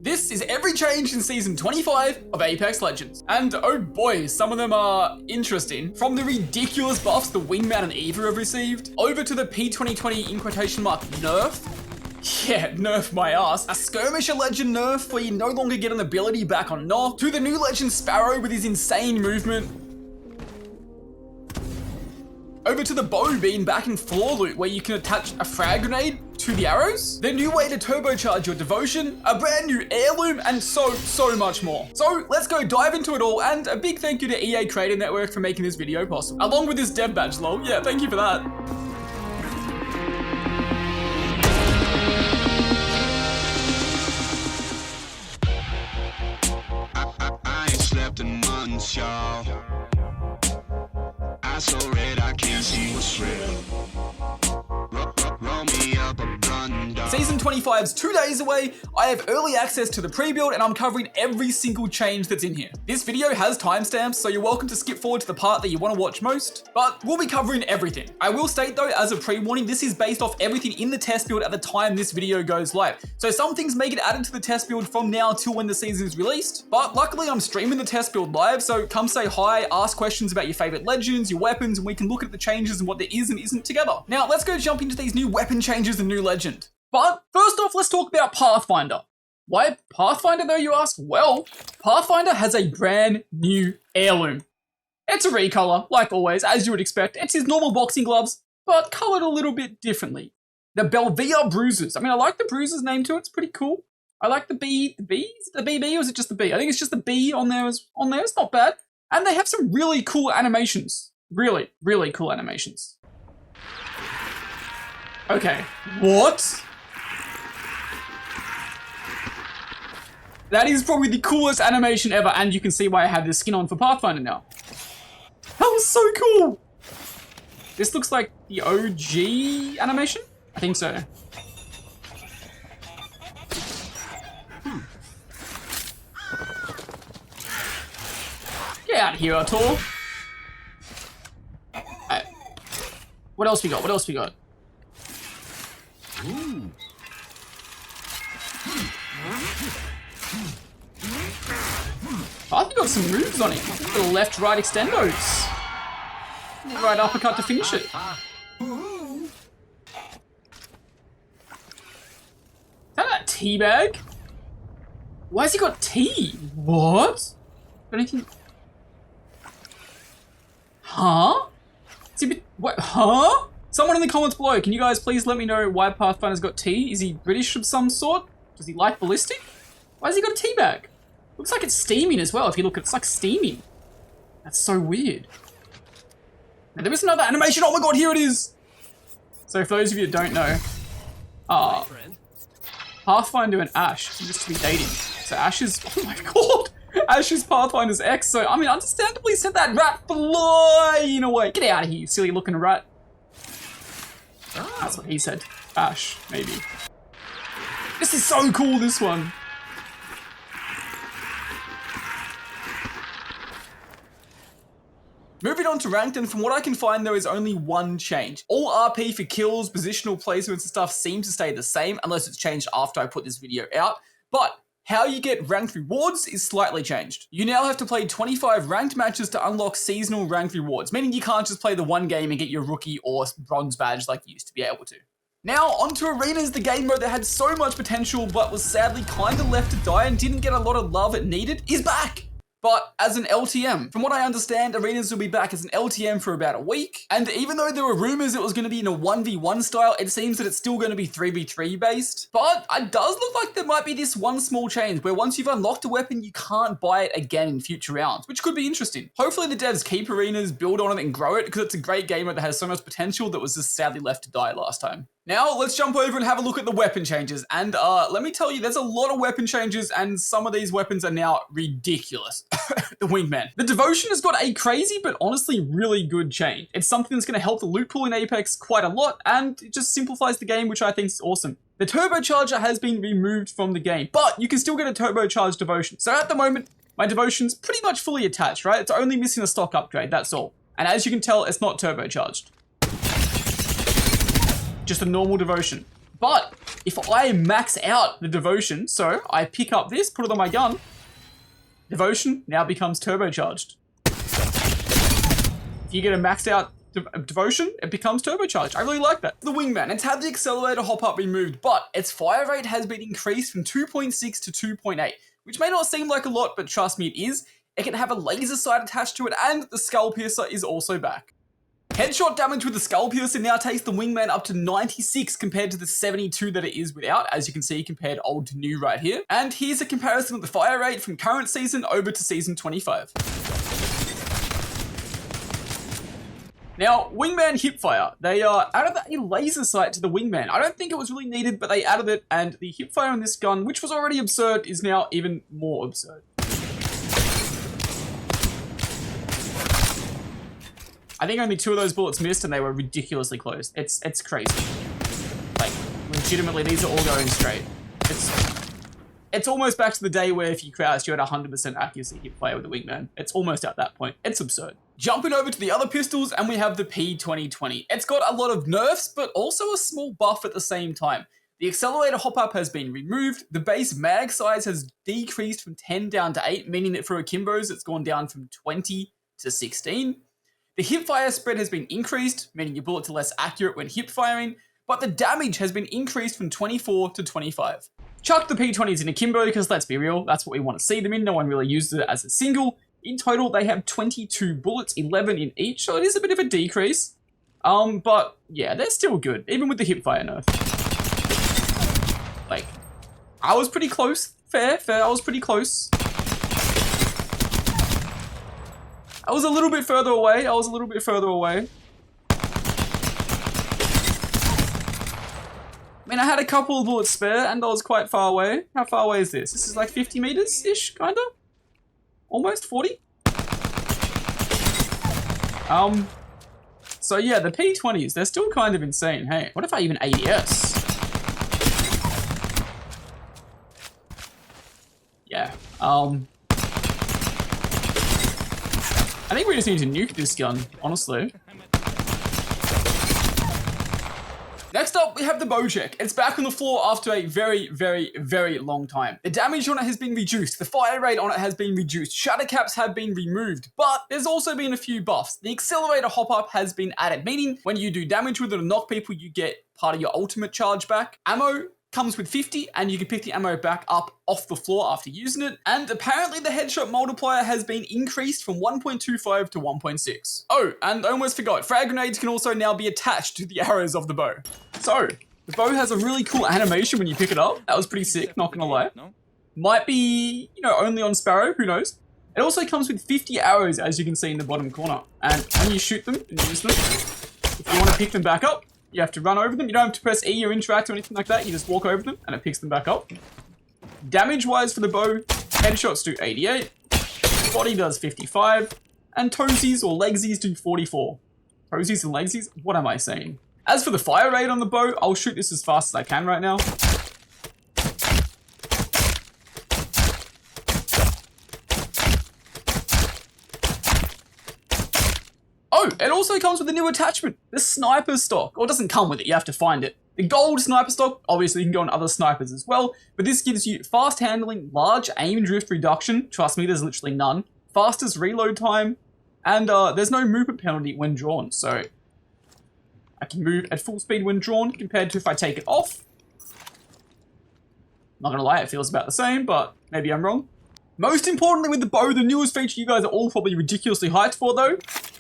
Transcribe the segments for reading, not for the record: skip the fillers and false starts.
This is every change in Season 25 of Apex Legends. And oh boy, some of them are interesting. From the ridiculous buffs the Wingman and Eva have received, over to the P2020 in quotation mark nerf. Yeah, nerf my ass. A Skirmisher Legend nerf where you no longer get an ability back on knock, to the new Legend Sparrow with his insane movement. Over to the bow being back in floor loot where you can attach a frag grenade to the arrows, the new way to turbocharge your devotion, a brand new heirloom, and so much more. So let's go dive into it all, and a big thank you to EA Creator Network for making this video possible. Along with this dev badge, lol. Yeah, thank you for that. I ain't slept in months, y'all. I so red I can't see what's real. Roll me up a blunt. Season 25 is 2 days away. I have early access to the pre-build and I'm covering every single change that's in here. This video has timestamps, so you're welcome to skip forward to the part that you want to watch most, but we'll be covering everything. I will state though, as a pre-warning, this is based off everything in the test build at the time this video goes live. So some things may get added to the test build from now till when the season is released, but luckily I'm streaming the test build live, so come say hi, ask questions about your favorite legends, your weapons, and we can look at the changes and what there is and isn't together. Now let's go jump into these new weapon changes and new legend. But first off, let's talk about Pathfinder. Why Pathfinder though, you ask? Well, Pathfinder has a brand new heirloom. It's a recolor, like always, as you would expect. It's his normal boxing gloves, but colored a little bit differently. The Belvia Bruisers. I mean, I like the Bruisers name to it. It's pretty cool. I like the B. The B? Is it the BB or is it just the B? I think it's just the B on there. It's not bad. And they have some really cool animations. Really, really cool animations. Okay, what? That is probably the coolest animation ever, and you can see why I have this skin on for Pathfinder now. That was so cool! This looks like the OG animation? I think so. Get out of here, Artur. Alright. What else we got? What else we got? Ooh. I think got some moves on him. The left-right extendos. Right uppercut to finish it. Is that a tea bag? Why has he got tea? What? Anything? Huh? Is he a bit, what? Huh? Someone in the comments below, can you guys please let me know why Pathfinder's got tea? Is he British of some sort? Does he like ballistic? Why has he got a tea bag? Looks like it's steaming as well. If you look, it's like steaming. That's so weird. Now, there is another animation. Oh my god, here it is. So for those of you that don't know, Pathfinder and Ash used to be dating. So Ash is, oh my god, Ash is Pathfinder's ex. So I mean, understandably sent that rat flying away. Get out of here, you silly looking rat. That's what he said. Ash, maybe. This is so cool, this one. Moving on to ranked, and from what I can find, there is only one change. All RP for kills, positional placements and stuff seem to stay the same, unless it's changed after I put this video out. But how you get ranked rewards is slightly changed. You now have to play 25 ranked matches to unlock seasonal ranked rewards, meaning you can't just play the one game and get your rookie or bronze badge like you used to be able to. Now, onto Arenas, the game mode that had so much potential but was sadly kinda left to die and didn't get a lot of love it needed, is back! But as an LTM. From what I understand, Arenas will be back as an LTM for about a week. And even though there were rumors it was going to be in a 1v1 style, it seems that it's still going to be 3v3 based. But it does look like there might be this one small change where once you've unlocked a weapon, you can't buy it again in future rounds, which could be interesting. Hopefully the devs keep Arenas, build on it and grow it, because it's a great game that has so much potential that was just sadly left to die last time. Now, let's jump over and have a look at the weapon changes. And let me tell you, there's a lot of weapon changes, and some of these weapons are now ridiculous. The Wingman. The Devotion has got a crazy, but honestly really good change. It's something that's going to help the loot pool in Apex quite a lot, and it just simplifies the game, which I think is awesome. The Turbocharger has been removed from the game, but you can still get a turbocharged Devotion. So at the moment, my Devotion's pretty much fully attached, right? It's only missing a stock upgrade, that's all. And as you can tell, it's not turbocharged. Just a normal Devotion. But if I max out the devotion, so I pick up this, put it on my gun, devotion now becomes turbocharged. If you get a maxed out devotion, it becomes turbocharged. I really like that. The wingman, it's had the accelerator hop up removed, but its fire rate has been increased from 2.6 to 2.8, which may not seem like a lot, but trust me, it is. It can have a laser sight attached to it, and the skull piercer is also back. Headshot damage with the skull piercer now takes the wingman up to 96 compared to the 72 that it is without, as you can see compared old to new right here. And here's a comparison of the fire rate from current season over to season 25. Now, wingman hipfire. They added a laser sight to the wingman. I don't think it was really needed, but they added it, and the hipfire on this gun, which was already absurd, is now even more absurd. I think only 2 of those bullets missed, and they were ridiculously close. It's crazy. Like, legitimately, these are all going straight. It's almost back to the day where if you crouched, you had 100% accuracy hipfire with the wingman. It's almost at that point. It's absurd. Jumping over to the other pistols, and we have the P2020. It's got a lot of nerfs, but also a small buff at the same time. The accelerator hop-up has been removed. The base mag size has decreased from 10 down to 8, meaning that for akimbos, it's gone down from 20 to 16. The hipfire spread has been increased, meaning your bullets are less accurate when hip firing, but the damage has been increased from 24 to 25. Chuck the P20s in akimbo because let's be real, that's what we want to see them in. No one really uses it as a single. In total, they have 22 bullets, 11 in each, so it is a bit of a decrease. But yeah, they're still good, even with the hipfire nerf. Like, I was pretty close. Fair, I was pretty close. I was a little bit further away. I mean, I had a couple of bullets spare, and I was quite far away. How far away is this? This is like 50 meters-ish, kinda? Almost 40? So yeah, the P20s, they're still kind of insane. Hey, what if I even ADS? Yeah, I think we just need to nuke this gun, honestly. Next up, we have the bow check. It's back on the floor after a very, very, very long time. The damage on it has been reduced. The fire rate on it has been reduced. Shatter caps have been removed, but there's also been a few buffs. The accelerator hop-up has been added, meaning when you do damage with it or knock people, you get part of your ultimate charge back. Ammo comes with 50, and you can pick the ammo back up off the floor after using it. And apparently the headshot multiplier has been increased from 1.25 to 1.6. Oh, and I almost forgot, frag grenades can also now be attached to the arrows of the bow. So, the bow has a really cool animation when you pick it up. That was pretty sick, not gonna lie. Might be, you know, only on Sparrow, who knows? It also comes with 50 arrows, as you can see in the bottom corner. And when you shoot them and use them, if you want to pick them back up, you have to run over them. You don't have to press E or interact or anything like that. You just walk over them and it picks them back up. Damage-wise for the bow, headshots do 88, body does 55, and toesies or legsies do 44. Toesies and legsies? What am I saying? As for the fire rate on the bow, I'll shoot this as fast as I can right now. Oh, it also comes with a new attachment, the sniper stock. Or it doesn't come with it, you have to find it. The gold sniper stock, obviously you can go on other snipers as well, but this gives you fast handling, large aim drift reduction, trust me, there's literally none, fastest reload time, and there's no movement penalty when drawn, so I can move at full speed when drawn compared to if I take it off. Not gonna lie, it feels about the same, but maybe I'm wrong. Most importantly with the bow, the newest feature you guys are all probably ridiculously hyped for though,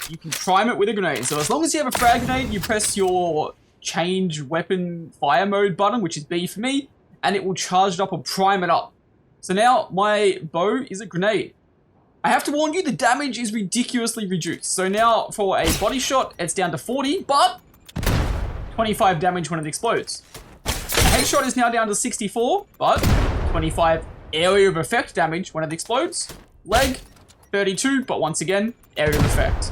you can prime it with a grenade. So as long as you have a frag grenade, you press your change weapon fire mode button, which is B for me, and it will charge it up or prime it up. So now my bow is a grenade. I have to warn you, the damage is ridiculously reduced. So now for a body shot, it's down to 40, but 25 damage when it explodes. A headshot is now down to 64, but 25 area of effect damage when it explodes. Leg, 32, but once again, area of effect.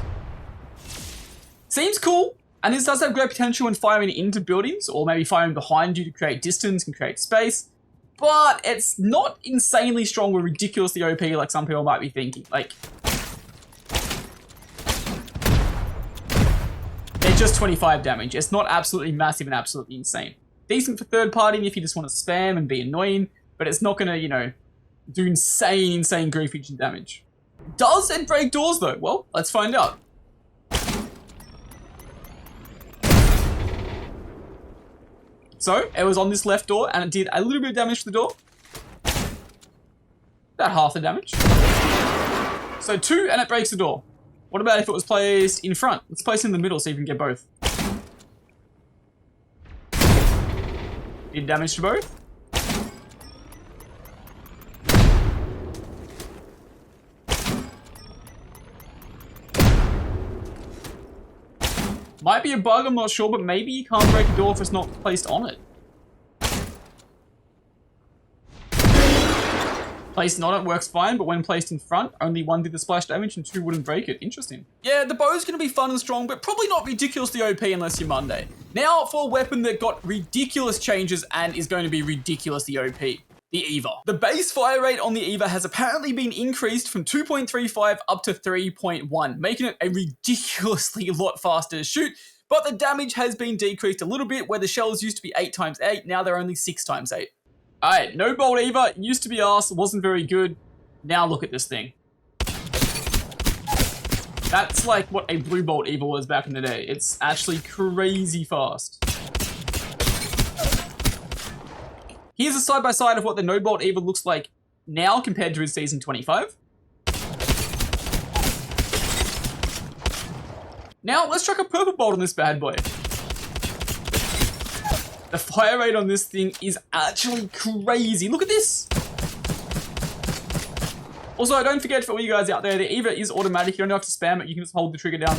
Seems cool, and this does have great potential when firing into buildings, or maybe firing behind you to create distance and create space, but it's not insanely strong or ridiculously OP like some people might be thinking. Like, they're just 25 damage. It's not absolutely massive and absolutely insane. Decent for third party if you just want to spam and be annoying, but it's not going to, you know, do insane griefage and damage. Does it break doors though? Well, let's find out. So, it was on this left door, and it did a little bit of damage to the door. About half the damage. So 2, and it breaks the door. What about if it was placed in front? Let's place it in the middle so you can get both. Did damage to both. Might be a bug, I'm not sure, but maybe you can't break a door if it's not placed on it. Placed on it works fine, but when placed in front, only 1 did the splash damage and 2 wouldn't break it. Interesting. Yeah, the bow's going to be fun and strong, but probably not ridiculously OP unless you're Monday. Now for a weapon that got ridiculous changes and is going to be ridiculously OP. The Eva. The base fire rate on the Eva has apparently been increased from 2.35 up to 3.1, making it a ridiculously lot faster to shoot, but the damage has been decreased a little bit, where the shells used to be 8x8, now they're only 6x8. Alright, no bolt Eva, used to be arse, wasn't very good. Now look at this thing. That's like what a blue bolt Eva was back in the day. It's actually crazy fast. Here's a side-by-side of what the no bolt Eva looks like now compared to his season 25. Now, let's chuck a purple bolt on this bad boy. The fire rate on this thing is actually crazy. Look at this. Also, don't forget for all you guys out there, the Eva is automatic. You don't have to spam it. You can just hold the trigger down.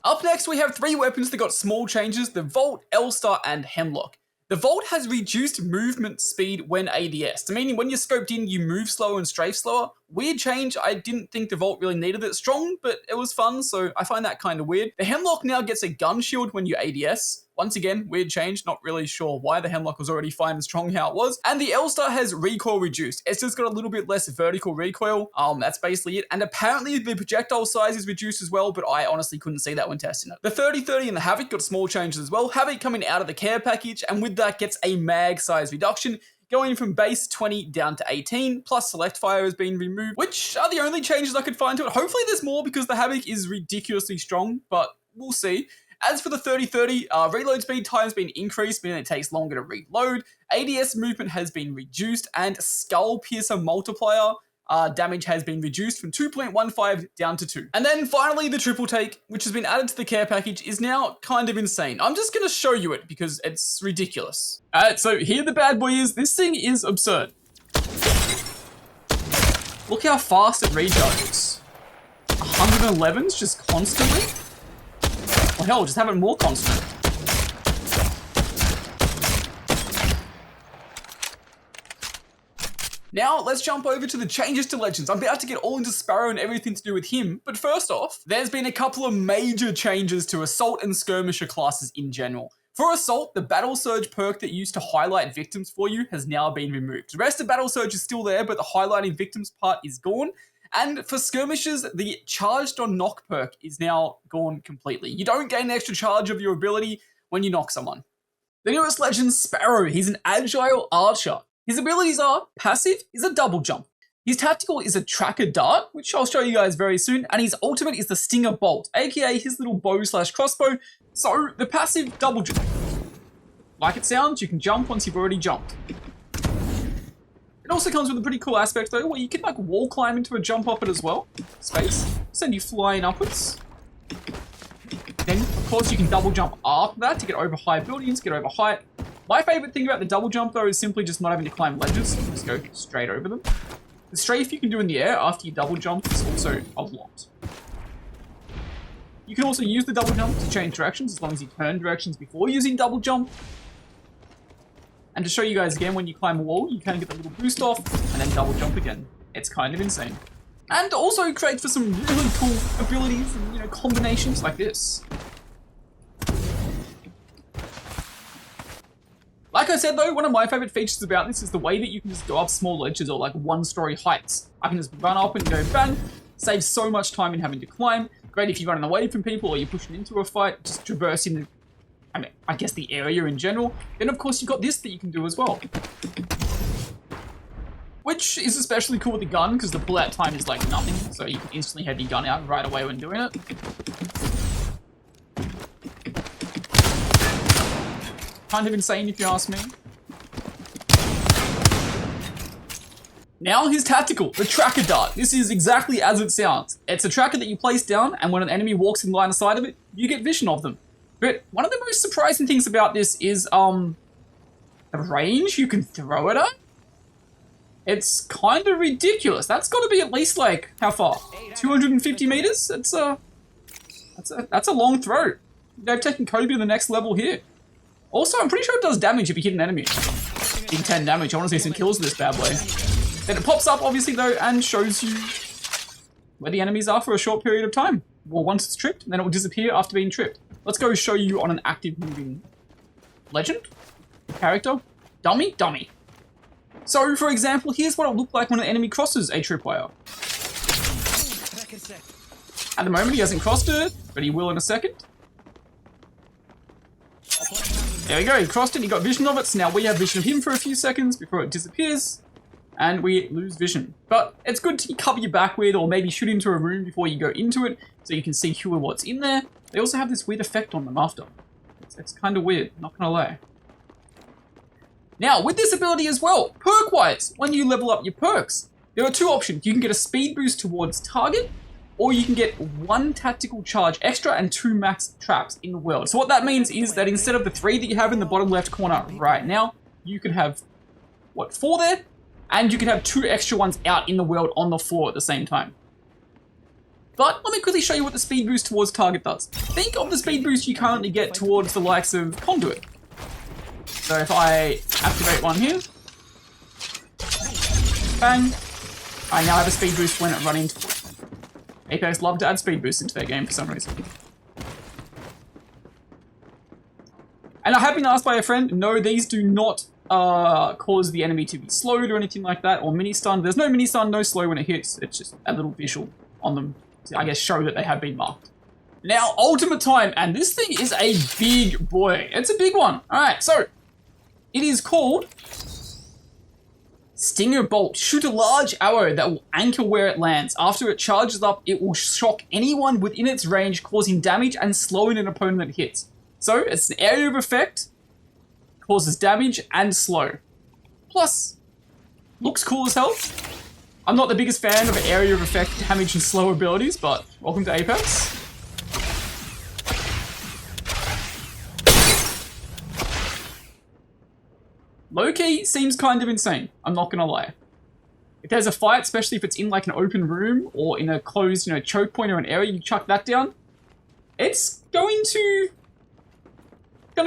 Up next, we have 3 weapons that got small changes: the Volt, L-Star, and Hemlock. The Volt has reduced movement speed when ADS, meaning when you're scoped in, you move slower and strafe slower. Weird change. I didn't think the Volt really needed it. Strong, but it was fun, so I find that kind of weird. The Hemlock now gets a gun shield when you ADS. Once again, weird change. Not really sure why. The Hemlock was already fine and strong how it was. And the L-Star has recoil reduced. It's just got a little bit less vertical recoil. That's basically it. And apparently the projectile size is reduced as well, but I honestly couldn't see that when testing it. The 30-30 and the Havoc got small changes as well. Havoc coming out of the care package, and with that gets a mag size reduction, going from base 20 down to 18, plus select fire has been removed, which are the only changes I could find to it. Hopefully there's more, because the Havoc is ridiculously strong, but we'll see. As for the 30-30, reload speed time has been increased, meaning it takes longer to reload. ADS movement has been reduced, and Skull Piercer multiplier damage has been reduced from 2.15 down to 2. And then finally, the triple take, which has been added to the care package, is now kind of insane. I'm just going to show you it because it's ridiculous. Alright, so here the bad boy is. This thing is absurd. Look how fast it recharges. 111s just constantly? Well, hell, just have it more constant. Now, let's jump over to the changes to Legends. I'm about to get all into Sparrow and everything to do with him, but first off, there's been a couple of major changes to Assault and Skirmisher classes in general. For Assault, the Battle Surge perk that used to highlight victims for you has now been removed. The rest of Battle Surge is still there, but the highlighting victims part is gone. And for Skirmishers, the Charged on Knock perk is now gone completely. You don't gain an extra charge of your ability when you knock someone. The newest legend, Sparrow. He's an agile archer. His abilities are: passive is a double jump. His tactical is a tracker dart, which I'll show you guys very soon. And his ultimate is the Stinger Bolt, aka his little bow/crossbow. So the passive double jump. Like it sounds, you can jump once you've already jumped. It also comes with a pretty cool aspect though, where you can like wall climb into a jump off it as well. Space. Send you flying upwards. Then, of course, you can double jump after that to get over high buildings, get over height. My favorite thing about the double jump though is simply just not having to climb ledges. You can just go straight over them. The strafe you can do in the air after you double jump is also a lot. You can also use the double jump to change directions as long as you turn directions before using double jump. And to show you guys again, when you climb a wall, you can get the little boost off and then double jump again. It's kind of insane. And also creates for some really cool abilities and, you know, combinations like this. Like I said though, one of my favorite features about this is the way that you can just go up small ledges or like 1-story heights. I can just run up and go bang, saves so much time in having to climb. Great if you're running away from people or you're pushing into a fight, just traversing I mean, I guess the area in general. Then of course you've got this that you can do as well. Which is especially cool with the gun, because the bullet time is like nothing, so you can instantly have your gun out right away when doing it. Kind of insane if you ask me. Now his tactical, the tracker dart. This is exactly as it sounds. It's a tracker that you place down, and when an enemy walks in line of sight of it, you get vision of them. But one of the most surprising things about this is the range you can throw it at. It's kind of ridiculous. That's got to be at least like, how far? 250 meters? That's a long throw. They've taken Kobe to the next level here. Also, I'm pretty sure it does damage if you hit an enemy. Big 10 damage. I want to see some kills with this bad boy. Then it pops up, obviously, though, and shows you where the enemies are for a short period of time. Well, once it's tripped, then it will disappear after being tripped. Let's go show you on an active moving legend, character, dummy. So, for example, here's what it looked like when an enemy crosses a tripwire. At the moment, he hasn't crossed it, but he will in a second. There we go, he crossed it, he got vision of it, so now we have vision of him for a few seconds before it disappears, and we lose vision. But it's good to cover your back with, or maybe shoot into a room before you go into it, so you can see what's in there. They also have this weird effect on them after. It's kind of weird, not gonna lie. Now, with this ability as well, perk-wise, when you level up your perks, there are two options. You can get a speed boost towards target, or you can get 1 tactical charge extra and 2 max traps in the world. So what that means is that instead of the 3 that you have in the bottom left corner right now, you can have, 4 there? And you can have 2 extra ones out in the world on the floor at the same time. But let me quickly show you what the speed boost towards target does. Think of the speed boost you currently get towards the likes of Conduit. So if I activate one here, bang, I now have a speed boost when running towards them. Apex love to add speed boosts into their game for some reason. And I have been asked by a friend, no, these do not cause the enemy to be slowed or anything like that, or mini-stun. There's no mini-stun, no slow when it hits. It's just a little visual on them to, I guess, show that they have been marked. Now, ultimate time, and this thing is a big boy. It's a big one. All right, so it is called Stinger Bolt. Shoot a large arrow that will anchor where it lands. After it charges up, it will shock anyone within its range, causing damage and slowing an opponent that hits. So, it's an area of effect, causes damage and slow. Plus, looks cool as hell. I'm not the biggest fan of area of effect, damage and slow abilities, but welcome to Apex. Low-key seems kind of insane, I'm not gonna lie. If there's a fight, especially if it's in like an open room or in a closed, choke point or an area, you chuck that down, it's going to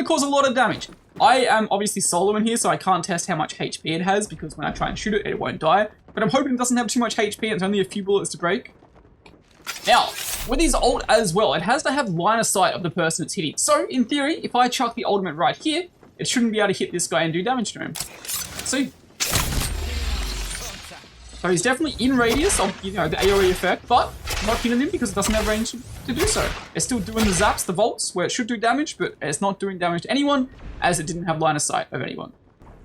cause a lot of damage. I am obviously solo in here, so I can't test how much HP it has, because when I try and shoot it, it won't die. But I'm hoping it doesn't have too much HP, and it's only a few bullets to break. Now, with his ult as well, it has to have line of sight of the person it's hitting. So, in theory, if I chuck the ultimate right here, it shouldn't be able to hit this guy and do damage to him. See? So he's definitely in radius of, the AoE effect, but not hitting him because it doesn't have range to do so. It's still doing the zaps, the volts, where it should do damage, but it's not doing damage to anyone, as it didn't have line of sight of anyone.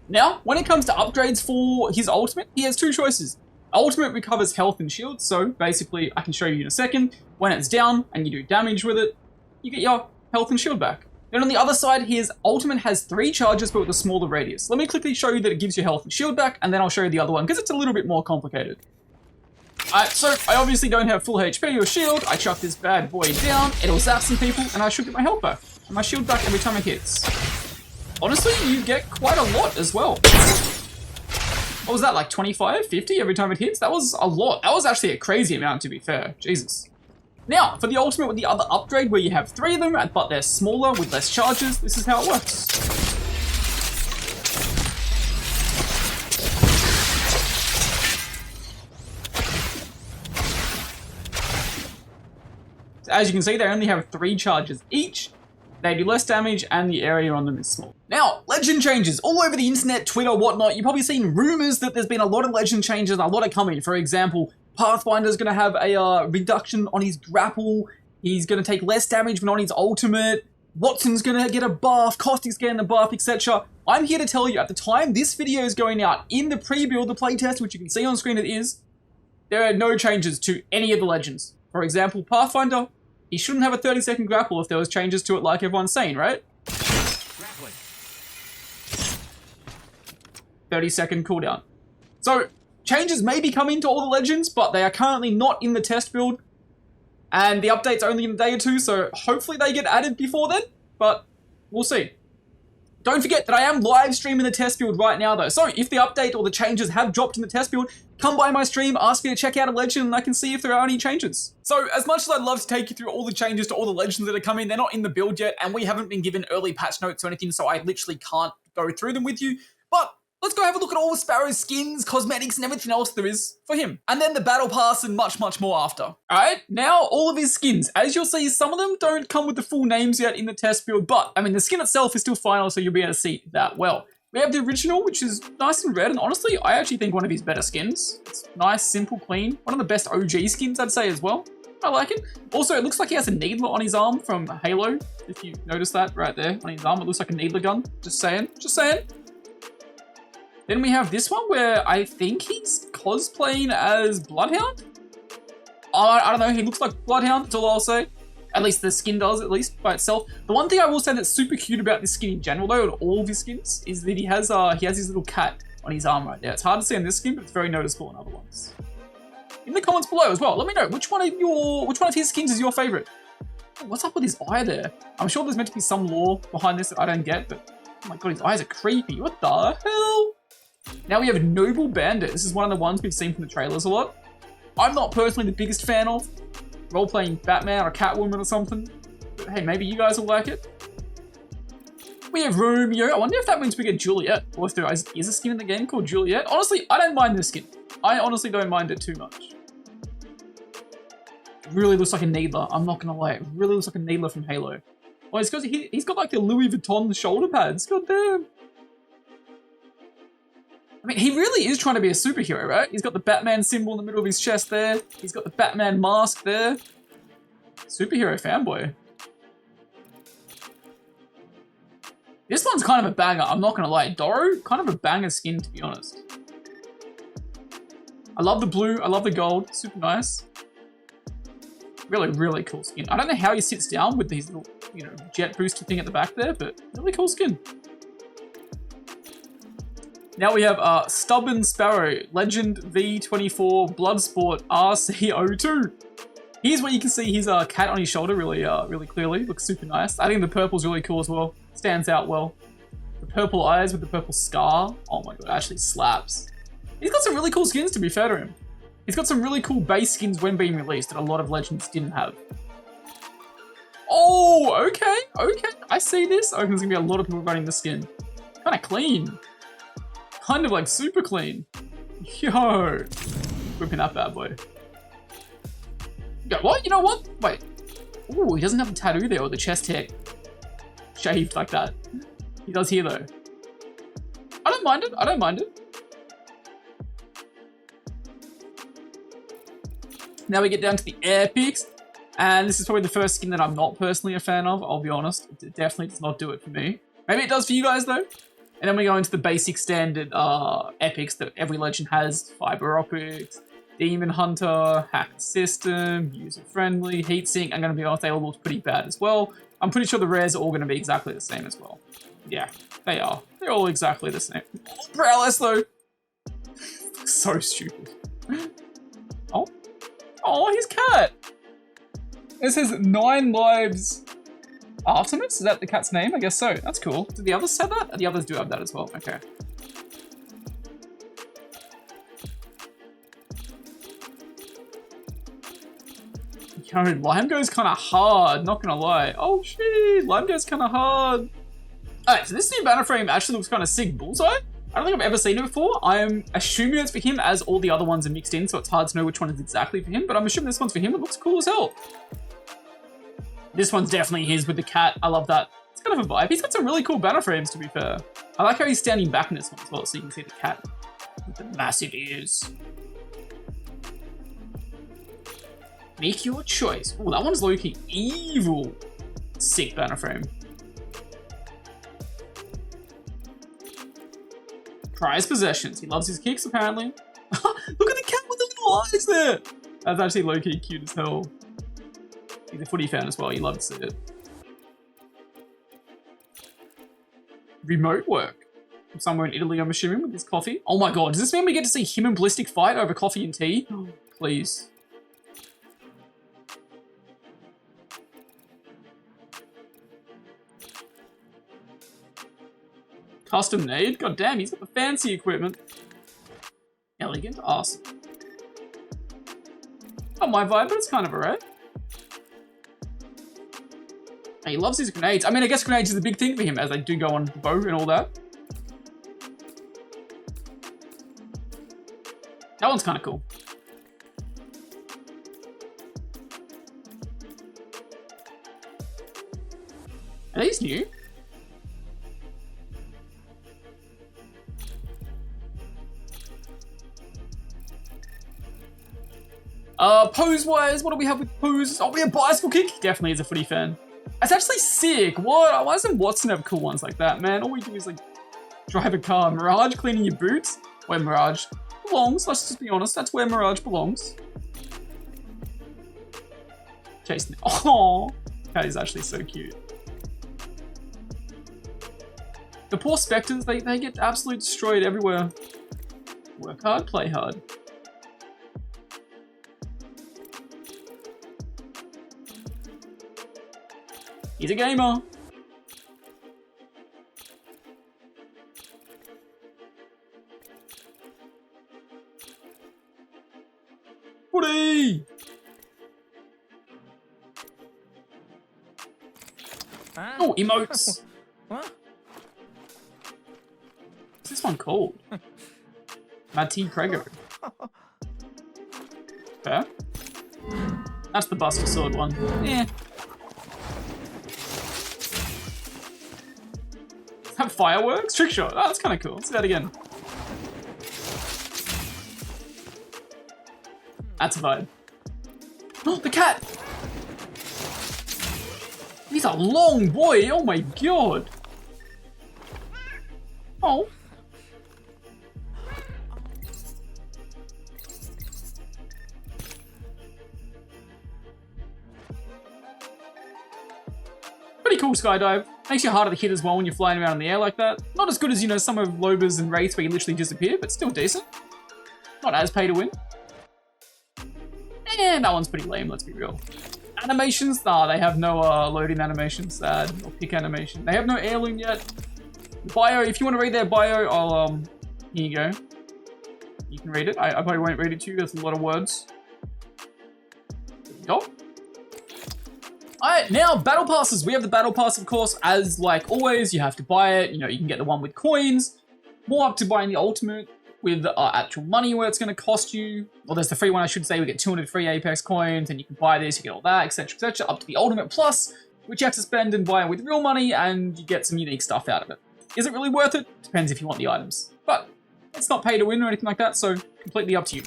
Now, when it comes to upgrades for his ultimate, he has 2 choices. Ultimate recovers health and shield, so basically, I can show you in a second, when it's down and you do damage with it, you get your health and shield back. Then on the other side, his ultimate has 3 charges, but with a smaller radius. Let me quickly show you that it gives you health and shield back, and then I'll show you the other one, because it's a little bit more complicated. Alright, so I obviously don't have full HP or shield. I chuck this bad boy down, it'll zap some people, and I should get my health back. And my shield back every time it hits. Honestly, you get quite a lot as well. What was that, like 25, 50 every time it hits? That was a lot. That was actually a crazy amount, to be fair. Jesus. Now, for the ultimate with the other upgrade where you have 3 of them, but they're smaller with less charges, this is how it works. So as you can see, they only have 3 charges each. They do less damage and the area on them is small. Now, legend changes. All over the internet, Twitter, whatnot, you've probably seen rumors that there's been a lot of legend changes and a lot are coming. For example, Pathfinder's going to have a reduction on his grapple. He's going to take less damage when on his ultimate. Watson's gonna get a buff, Caustic's getting a buff, etc. I'm here to tell you, at the time this video is going out, in the pre-build, the playtest, which you can see on screen it is, there are no changes to any of the legends. For example, Pathfinder, he shouldn't have a 30-second grapple if there was changes to it like everyone's saying, right? 30-second cooldown. So, changes may be coming to all the legends, but they are currently not in the test build. And the update's only in a day or two, so hopefully they get added before then, but we'll see. Don't forget that I am live streaming the test build right now though, so if the update or the changes have dropped in the test build, come by my stream, ask me to check out a legend, and I can see if there are any changes. So as much as I'd love to take you through all the changes to all the legends that are coming, they're not in the build yet, and we haven't been given early patch notes or anything, so I literally can't go through them with you, but let's go have a look at all the Sparrow's skins, cosmetics, and everything else there is for him. And then the battle pass and much, much more after. Alright, now all of his skins. As you'll see, some of them don't come with the full names yet in the test build, but, I mean, the skin itself is still final, so you'll be able to see that well. We have the original, which is nice and red, and honestly, I actually think one of his better skins. It's nice, simple, clean. One of the best OG skins, I'd say, as well. I like it. Also, it looks like he has a needler on his arm from Halo. If you notice that right there on his arm, it looks like a needler gun. Just saying, just saying. Then we have this one where I think he's cosplaying as Bloodhound. I don't know, he looks like Bloodhound, that's all I'll say. At least the skin does, at least, by itself. The one thing I will say that's super cute about this skin in general, though, and all of his skins, is that he has his little cat on his arm right there. It's hard to see on this skin, but it's very noticeable in other ones. In the comments below as well, let me know, which one of his skins is your favorite? Oh, what's up with his eye there? I'm sure there's meant to be some lore behind this that I don't get, but oh my god, his eyes are creepy. What the hell? Now we have Noble Bandit. This is one of the ones we've seen from the trailers a lot. I'm not personally the biggest fan of role-playing Batman or Catwoman or something, but hey, maybe you guys will like it. We have Romeo. I wonder if that means we get Juliet, or if there is a skin in the game called Juliet. Honestly, I don't mind this skin. I honestly don't mind it too much. It really looks like a needler, I'm not gonna lie. It really looks like a needler from Halo. Oh, he's got like the Louis Vuitton shoulder pads, god damn. I mean, he really is trying to be a superhero, right? He's got the Batman symbol in the middle of his chest there. He's got the Batman mask there. Superhero fanboy. This one's kind of a banger, I'm not gonna lie. Doro, kind of a banger skin, to be honest. I love the blue, I love the gold, super nice. Really, really cool skin. I don't know how he sits down with these little, jet booster thing at the back there, but really cool skin. Now we have Stubborn Sparrow, Legend V24 Bloodsport RC02. Here's where you can see his cat on his shoulder really clearly. Looks super nice. I think the purple's really cool as well. Stands out well. The purple eyes with the purple scar. Oh my god, actually slaps. He's got some really cool skins, to be fair to him. He's got some really cool base skins when being released that a lot of Legends didn't have. Oh, okay. I see this. I think there's gonna be a lot of people running this skin. Kind of clean. Kind of like super clean. Yo. Whipping that bad boy. Go, what? You know what? Wait. Ooh, he doesn't have the tattoo there or the chest hair shaved like that. He does here though. I don't mind it. Now we get down to the epics. And this is probably the first skin that I'm not personally a fan of, I'll be honest. It definitely does not do it for me. Maybe it does for you guys though. And then we go into the basic standard epics that every legend has. Fiber Optics, Demon Hunter, Hacked System, User Friendly, Heatsink. I'm going to be honest, they all look pretty bad as well. I'm pretty sure the rares are all going to be exactly the same as well. Yeah, they are. They're all exactly the same. Prowess though. So stupid. Oh, his cat. It says 9 lives Artemis? Is that the cat's name? I guess so. That's cool. Do the others have that? The others do have that as well. Okay. Yo, Lime goes kind of hard, not gonna lie. Oh shit, Lime goes kind of hard. Alright, so this new banner frame actually looks kind of sick. Bullseye? I don't think I've ever seen it before. I'm assuming it's for him as all the other ones are mixed in, so it's hard to know which one is exactly for him, but I'm assuming this one's for him. It looks cool as hell. This one's definitely his with the cat. I love that. It's kind of a vibe. He's got some really cool banner frames, to be fair. I like how he's standing back in this one as well, so you can see the cat with the massive ears. Make your choice. Oh, that one's low-key evil. Sick banner frame. Prized possessions. He loves his kicks, apparently. Look at the cat with the little eyes there. That's actually low-key cute as hell. He's a footy fan as well. You love to see it. Remote work. From somewhere in Italy, I'm assuming, with his coffee. Oh my god, does this mean we get to see him and Ballistic fight over coffee and tea? Please. Custom made? God damn, he's got the fancy equipment. Elegant, awesome. Not my vibe, but it's kind of alright. He loves his grenades. I mean, I guess grenades is a big thing for him, as they do go on the bow and all that. That one's kind of cool. Are these new? Pose-wise, what do we have with pose? Oh, we have bicycle kick. Definitely is a footy fan. That's actually sick. What? Why doesn't Watson have cool ones like that, man? All we do is like drive a car. Mirage cleaning your boots. Where Mirage belongs. Let's just be honest. That's where Mirage belongs. Jason. Oh, that is actually so cute. The poor Spectres, they get absolutely destroyed everywhere. Work hard, play hard. He's a gamer. Footy! Oh, emotes. What? What's this one called? Mad T. Prego. Fair. That's the Buster Sword one. Yeah. Have fireworks? Trick shot. Oh, that's kind of cool. Let's do that again. That's a vibe. Oh, the cat! He's a long boy. Oh my god. Oh. Pretty cool skydive. Makes you harder to hit as well when you're flying around in the air like that. Not as good as, you know, some of Lobas and Wraiths where you literally disappear, but still decent. Not as pay to win. And that one's pretty lame, let's be real. Animations? Nah, they have no loading animations, sad, or pick animation. They have no heirloom yet. Bio, if you want to read their bio, I'll, here you go. You can read it. I probably won't read it to you, there's a lot of words. There you go. Alright, now battle passes. We have the battle pass, of course, as like always, you have to buy it. You know, you can get the one with coins. More up to buying the ultimate with actual money where it's going to cost you. Well, there's the free one, I should say. We get 200 free Apex coins, and you can buy this, you get all that, etc., etc., up to the ultimate plus, which you have to spend and buy with real money, and you get some unique stuff out of it. Is it really worth it? Depends if you want the items. But it's not pay to win or anything like that, so completely up to you.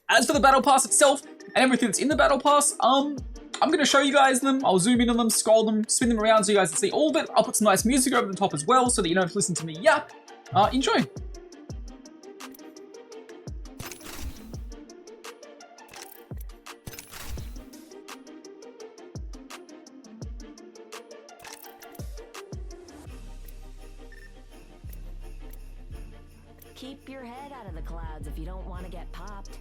As for the battle pass itself, and everything that's in the battle pass, I'm going to show you guys them. I'll zoom in on them, scroll them, spin them around so you guys can see all of it. I'll put some nice music over the top as well so that you don't have to listen to me yap. Enjoy. Keep your head out of the clouds if you don't want to get popped.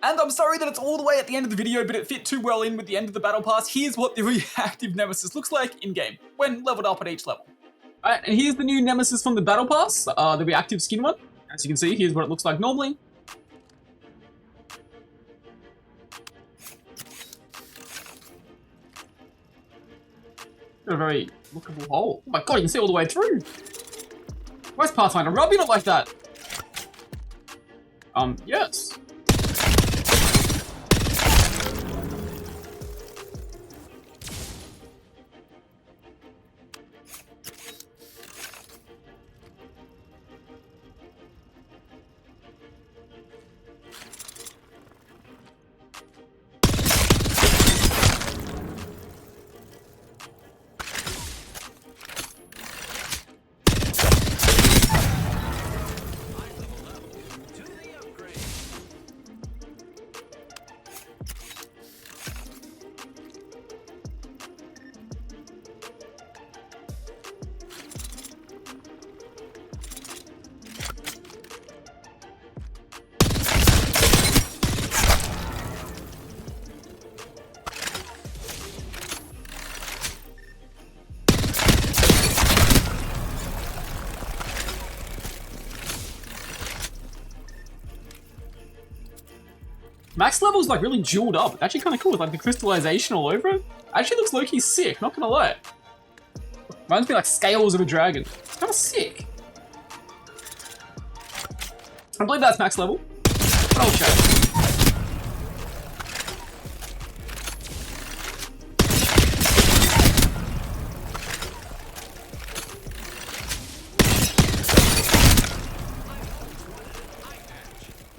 And I'm sorry that it's all the way at the end of the video, but it fit too well in with the end of the battle pass. Here's what the reactive nemesis looks like in-game, when leveled up at each level. Alright, and here's the new nemesis from the battle pass, the reactive skin one. As you can see, here's what it looks like normally. A very lookable hole. Oh my god, you can see all the way through. Where's Pathfinder? Rubbing it like that. Yes. Max level's like really jeweled up. It's actually kind of cool with like the crystallization all over it. Actually looks low-key sick, not gonna lie. Reminds me like scales of a dragon. It's kind of sick. I believe that's max level. But I'll check.